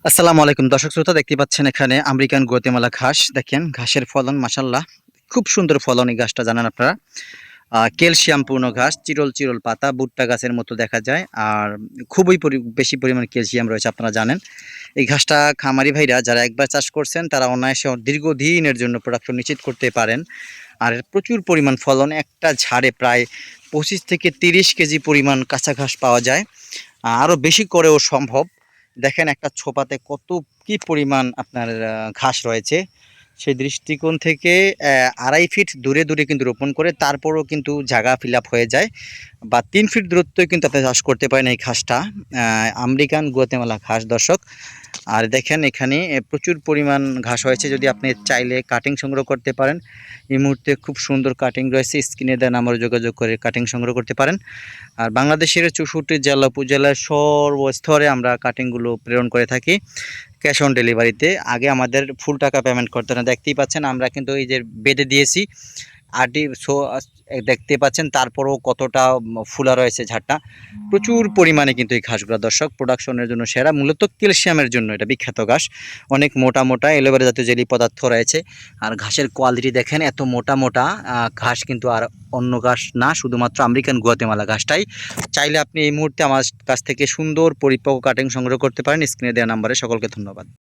আসসালামু আলাইকুম দর্শক শ্রোতা, দেখতে পাচ্ছেন এখানে আমেরিকান গুয়াতেমালা ঘাস। দেখেন ঘাসের ফলন মাশাআল্লাহ খুব সুন্দর ফলন। এই ঘাসটা জানেন আপনারা ক্যালসিয়াম পূর্ণ ঘাস, চিরল চিরল পাতা, ভুট্টা গাছের মতো দেখা যায়। আর খুবই বেশি পরিমাণ ক্যালসিয়াম রয়েছে, আপনারা জানেন। এই ঘাসটা খামারি ভাইরা যারা একবার চাষ করছেন তারা অনায়াসে দীর্ঘদিনের জন্য প্রোডাকশন নিশ্চিত করতে পারেন। আর এর প্রচুর পরিমাণ ফলন, একটা ঝাড়ে প্রায় 25 থেকে 30 কেজি পরিমাণ কাঁচা ঘাস পাওয়া যায়। আরও বেশি করেও সম্ভব। দেখেন একটা ছোপাতে কত কি পরিমাণ আপনার ঘাস রয়েছে। সেই দৃষ্টিকোণ থেকে 2.5 ফিট দূরে দূরে কিন্তু রোপণ করে, তারপরও কিন্তু জায়গা ফিল আপ হয়ে যায়। বা 3 ফিট দূরত্বই কিন্তু আপনি চাষ করতে পারেন এই ঘাসটা। আমেরিকান গুয়াতেমালা ঘাস দর্শক। আর দেখেন এখানে প্রচুর পরিমাণ ঘাস হয়েছে। যদি আপনি চাইলে কাটিং সংগ্রহ করতে পারেন, এই মুহূর্তে খুব সুন্দর কাটিং রয়েছে। স্ক্রিনে দেন নাম্বার যোগাযোগ করে কাটিং সংগ্রহ করতে পারেন। আর বাংলাদেশের 64 জেলা উপজেলার সর্বস্তরে আমরা কাটিংগুলো প্রেরণ করে থাকি ক্যাশ অন ডেলিভারিতে। আগে আমাদের ফুল টাকা পেমেন্ট করতে না, দেখতেই পাচ্ছেন আমরা কিন্তু এই যে বেঁধে দিয়েছি আটি সো দেখতে পাচ্ছেন। তারপরেও কতটা ফুলা রয়েছে ঝাড়টা। প্রচুর পরিমাণে কিন্তু এই ঘাসগুলো দর্শক প্রোডাকশনের জন্য সেরা, মূলত ক্যালসিয়ামের জন্য এটা বিখ্যাত ঘাস। অনেক মোটা মোটা এলোভেরা জাতীয় জেলি পদার্থ রয়েছে। আর ঘাসের কোয়ালিটি দেখেন, এত মোটা মোটা ঘাস কিন্তু আর অন্য ঘাস না, শুধুমাত্র আমেরিকান গুয়াতেমালা ঘাসটাই। চাইলে আপনি এই মুহূর্তে আমার কাছ থেকে সুন্দর পরিপক্ক কাটিং সংগ্রহ করতে পারেন। স্ক্রিনে দেওয়া নাম্বারে। সকলকে ধন্যবাদ।